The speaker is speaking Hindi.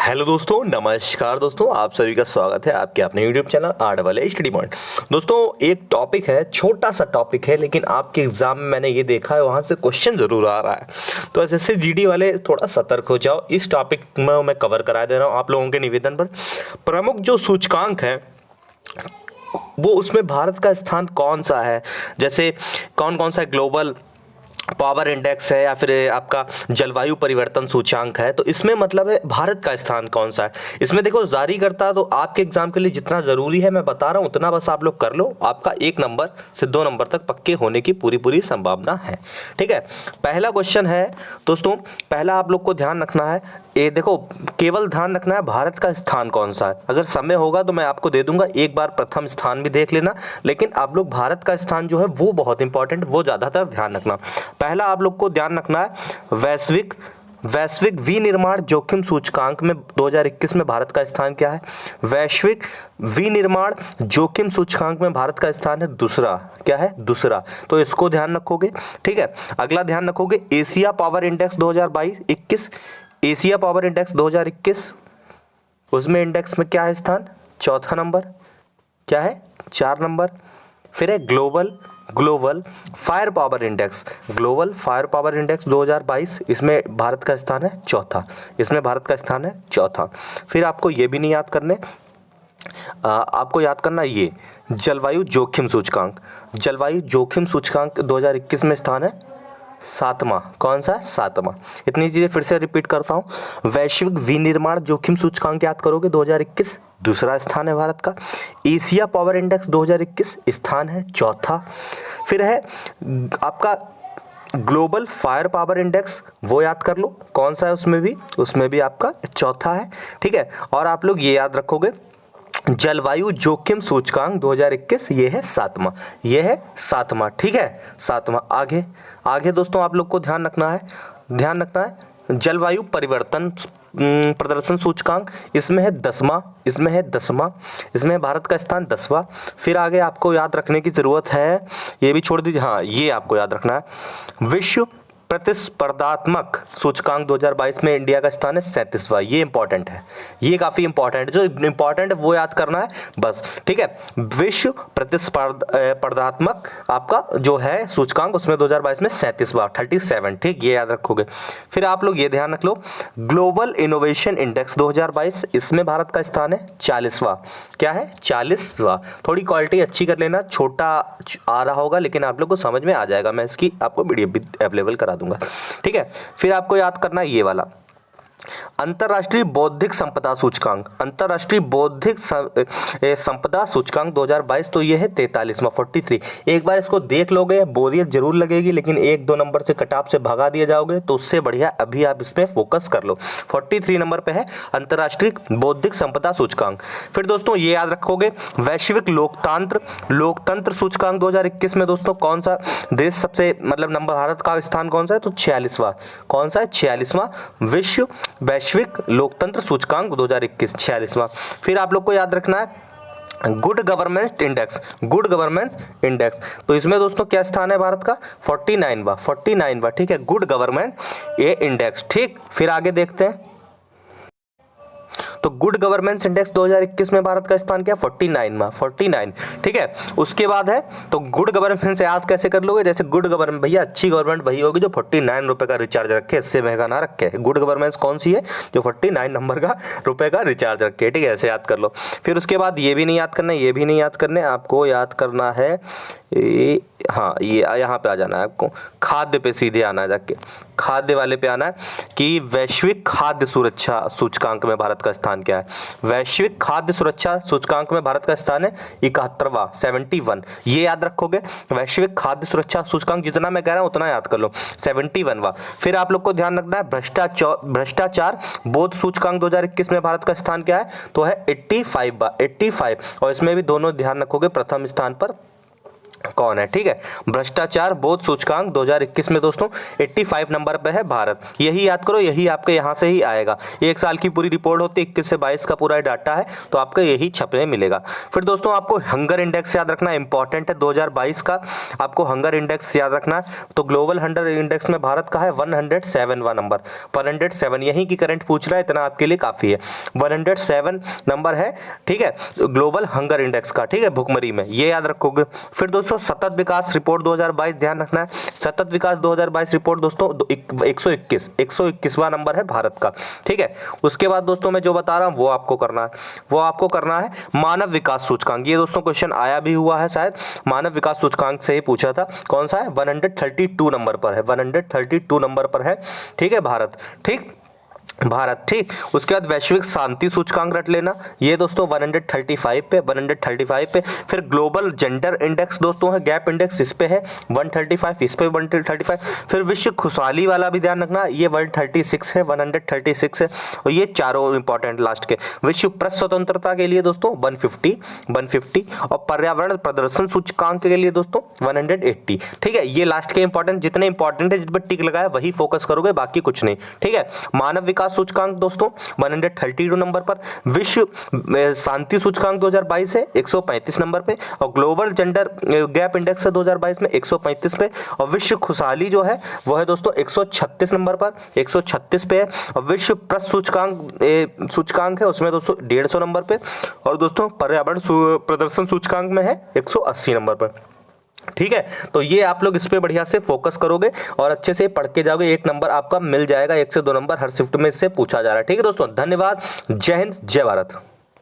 हेलो दोस्तों, नमस्कार दोस्तों। आप सभी का स्वागत है आपके अपने यूट्यूब चैनल आर्ट वाले स्टडी पॉइंट। दोस्तों, एक टॉपिक है, छोटा सा टॉपिक है, लेकिन आपके एग्जाम में मैंने ये देखा है वहाँ से क्वेश्चन जरूर आ रहा है। तो एसएससी जीडी वाले थोड़ा सतर्क हो जाओ। इस टॉपिक में मैं कवर करा दे रहा हूँ आप लोगों के निवेदन पर। प्रमुख जो सूचकांक है वो उसमें भारत का स्थान कौन सा है, जैसे कौन कौन सा ग्लोबल पावर इंडेक्स है या फिर आपका जलवायु परिवर्तन सूचांक है। तो इसमें मतलब है भारत का स्थान कौन सा है। इसमें देखो, जारी करता तो आपके एग्जाम के लिए जितना जरूरी है मैं बता रहा हूँ उतना बस आप लोग कर लो। आपका 1 नंबर से 2 नंबर तक पक्के होने की पूरी संभावना है। ठीक है, पहला क्वेश्चन है दोस्तों। पहला आप लोग को ध्यान रखना है, ये देखो, केवल ध्यान रखना है भारत का स्थान कौन सा है। अगर समय होगा तो मैं आपको दे दूंगा, एक बार प्रथम स्थान भी देख लेना, लेकिन आप लोग भारत का स्थान जो है वो बहुत इंपॉर्टेंट, वो ज़्यादातर ध्यान रखना। पहला आप लोग को ध्यान रखना है वैश्विक विनिर्माण जोखिम सूचकांक में 2021 में भारत का स्थान क्या है। वैश्विक विनिर्माण जोखिम सूचकांक में भारत का स्थान है दूसरा। क्या है? दूसरा। तो इसको ध्यान रखोगे। ठीक है, अगला ध्यान रखोगे Asia power index 2022-21। Asia power index 2021, उसमें इंडेक्स में क्या है स्थान? चौथा नंबर। क्या है? 4 नंबर। फिर है ग्लोबल फायर पावर इंडेक्स 2022, इसमें भारत का स्थान है चौथा। इसमें भारत का स्थान है चौथा। फिर आपको ये भी नहीं याद करने, आपको याद करना ये जलवायु जोखिम सूचकांक 2021 में स्थान है 7वां। कौन सा? 7वां। इतनी चीजें फिर से रिपीट करता हूं। वैश्विक विनिर्माण जोखिम सूचकांक याद करोगे 2021, दूसरा स्थान है भारत का। एशिया पावर इंडेक्स 2021 स्थान है चौथा। फिर है आपका ग्लोबल फायर पावर इंडेक्स, वो याद कर लो कौन सा है, उसमें भी आपका चौथा है। ठीक है, और आप लोग ये याद रखोगे जलवायु जोखिम सूचकांक 2021, ये है 7वां। ठीक है, 7वां। आगे दोस्तों आप लोग को ध्यान रखना है जलवायु परिवर्तन प्रदर्शन सूचकांक, इसमें है 10वां। इसमें भारत का स्थान 10वां। फिर आगे आपको याद रखने की जरूरत है, ये भी छोड़ दीजिए, हाँ ये आपको याद रखना है विश्व प्रतिस्पर्धात्मक सूचकांक 2022 में इंडिया का स्थान है 37वां। ये इंपॉर्टेंट है, ये काफी इंपॉर्टेंट है, जो इंपॉर्टेंट है वो याद करना है बस। ठीक है, विश्व प्रतिस्पर्धात्मक आपका जो है सूचकांक, उसमें 2022 में 37वां 37। ठीक, ये याद रखोगे। फिर आप लोग ये ध्यान रख लो ग्लोबल इनोवेशन इंडेक्स 2022, इसमें भारत का स्थान है 40वां। क्या है? 40वां। थोड़ी क्वालिटी अच्छी कर लेना, छोटा आ रहा होगा लेकिन आप लोग को समझ में आ जाएगा, मैं इसकी आपको वीडियो भी अवेलेबल करा दूंगा। ठीक है, फिर आपको याद करना है ये वाला अंतरराष्ट्रीय बौद्धिक संपदा सूचकांक 2022, तो ये है 43वां 43। एक बार इसको देख लोगे, बोरियत जरूर लगेगी, लेकिन 1-2 नंबर से कटाप से भगा दिए जाओगे तो उससे बढ़िया अभी आप इस पे फोकस कर लो। 43 नंबर पे है अंतरराष्ट्रीय बौद्धिक संपदा सूचकांक। फिर दोस्तों ये याद रखोगे वैश्विक लोकतंत्र सूचकांक 2021 में दोस्तों कौन सा देश सबसे मतलब नंबर, भारत का स्थान कौन सा है? तो 46वां। कौन सा है? 46वां। वैश्विक लोकतंत्र सूचकांक 2021 46वां। फिर आप लोग को याद रखना है गुड गवर्नेंस इंडेक्स, तो इसमें दोस्तों क्या स्थान है भारत का? 49वां। ठीक है, गुड गवर्नेंस ये इंडेक्स। ठीक, फिर आगे देखते हैं, तो गुड गवर्नेंस इंडेक्स 2021 में भारत का स्थान क्या? 49। ठीक है, उसके बाद है तो गुड गवर्नेंस याद कैसे कर लोगे? जैसे गुड गवर्नेंस, भैया अच्छी गवर्नमेंट वही होगी जो 49 रुपए का रिचार्ज रखे, इससे महंगा ना रखे। गुड गवर्नेंस कौन सी है? जो 49 नंबर का रुपए का रिचार्ज रखे। ठीक है, ऐसे याद कर लो। फिर उसके बाद ये भी नहीं याद करना, आपको याद करना है हाँ, ये यहाँ पे आ जाना है आपको, खाद्य पे सीधे आना है, जाके खाद्य वाले पे आना है कि वैश्विक खाद्य सुरक्षा सूचकांक में भारत का स्थान क्या है। वैश्विक खाद्य सुरक्षा सूचकांक में भारत का स्थान है 71वां 71। ये याद रखोगे, वैश्विक खाद्य सुरक्षा सूचकांक जितना मैं कह रहा हूँ उतना याद कर लो, 71वां। फिर आप लोग को ध्यान रखना है भ्रष्टाचार बोध सूचकांक 2021 में भारत का स्थान क्या है? तो है 85, और इसमें भी दोनों ध्यान रखोगे प्रथम स्थान पर कौन है, ठीक है। भ्रष्टाचार बोध सूचकांक 2021 में दोस्तों 85 नंबर पे है भारत। यही याद करो, यही आपके यहाँ से ही आएगा। एक साल की पूरी रिपोर्ट होती है, 21 से 22 का पूरा डाटा है, तो आपको यही छपने मिलेगा। फिर दोस्तों आपको हंगर इंडेक्स याद रखना इंपॉर्टेंट है, 2022 का आपको हंगर इंडेक्स याद रखना है। तो ग्लोबल हंगर इंडेक्स में भारत का है 107वां नंबर, 107 यहीं की करंट पूछ रहा है, इतना आपके लिए काफी है। 107 नंबर है, ठीक है, ग्लोबल हंगर इंडेक्स का, ठीक है, भुखमरी में, ये याद रखोगे। फिर दोस्तों सतत विकास रिपोर्ट 2022 ध्यान रखना है। सतत विकास 2022 रिपोर्ट दोस्तों 121वां नंबर है भारत का, ठीक है। उसके बाद दोस्तों मैं जो बता रहा हूं वो आपको करना है मानव विकास सूचकांक। ये दोस्तों क्वेश्चन आया भी हुआ है शायद, मानव विकास सूचकांक से ही पूछा था। कौन सा है, 132 नंबर पर है, 132 नंबर पर है, ठीक है, भारत, ठीक। उसके बाद वैश्विक शांति सूचकांक रट लेना, ये दोस्तों 135 पे। फिर ग्लोबल जेंडर इंडेक्स दोस्तों है, गैप इंडेक्स, इस पे है 135, इस पे 135। फिर विश्व खुशहाली वाला भी ध्यान रखना, ये 136 है। और ये चारों इंपॉर्टेंट लास्ट के। विश्व प्रेस स्वतंत्रता के लिए दोस्तों 150 और पर्यावरण प्रदर्शन सूचकांक के लिए दोस्तों 180, ठीक है। ये लास्ट के इंपॉर्टेंट, जितने इंपॉर्टेंट है जिस पर टिक लगाया वही फोकस करोगे, बाकी कुछ नहीं, ठीक है। मानव विकास सूचकांक दोस्तों 132 नंबर पर। विश्व शांति सूचकांक 2022 है 135 नंबर पे। और ग्लोबल जेंडर गैप इंडेक्स है 2022 में 135 पे। और विश्व खुशहाली जो है वो है दोस्तों 136 नंबर पर, 136 पे है। और विश्व प्रेस सूचकांक है उसमें दोस्तों 150 नंबर पे। और दोस्तों पर्यावरण प्रदर्शन सूचकांक में है 180 नंबर पर, ठीक है। तो ये आप लोग इस पे बढ़िया से फोकस करोगे और अच्छे से पढ़ के जाओगे, 1 नंबर आपका मिल जाएगा, 1 से 2 नंबर हर शिफ्ट में इससे पूछा जा रहा है, ठीक है दोस्तों। धन्यवाद, जय हिंद, जय भारत।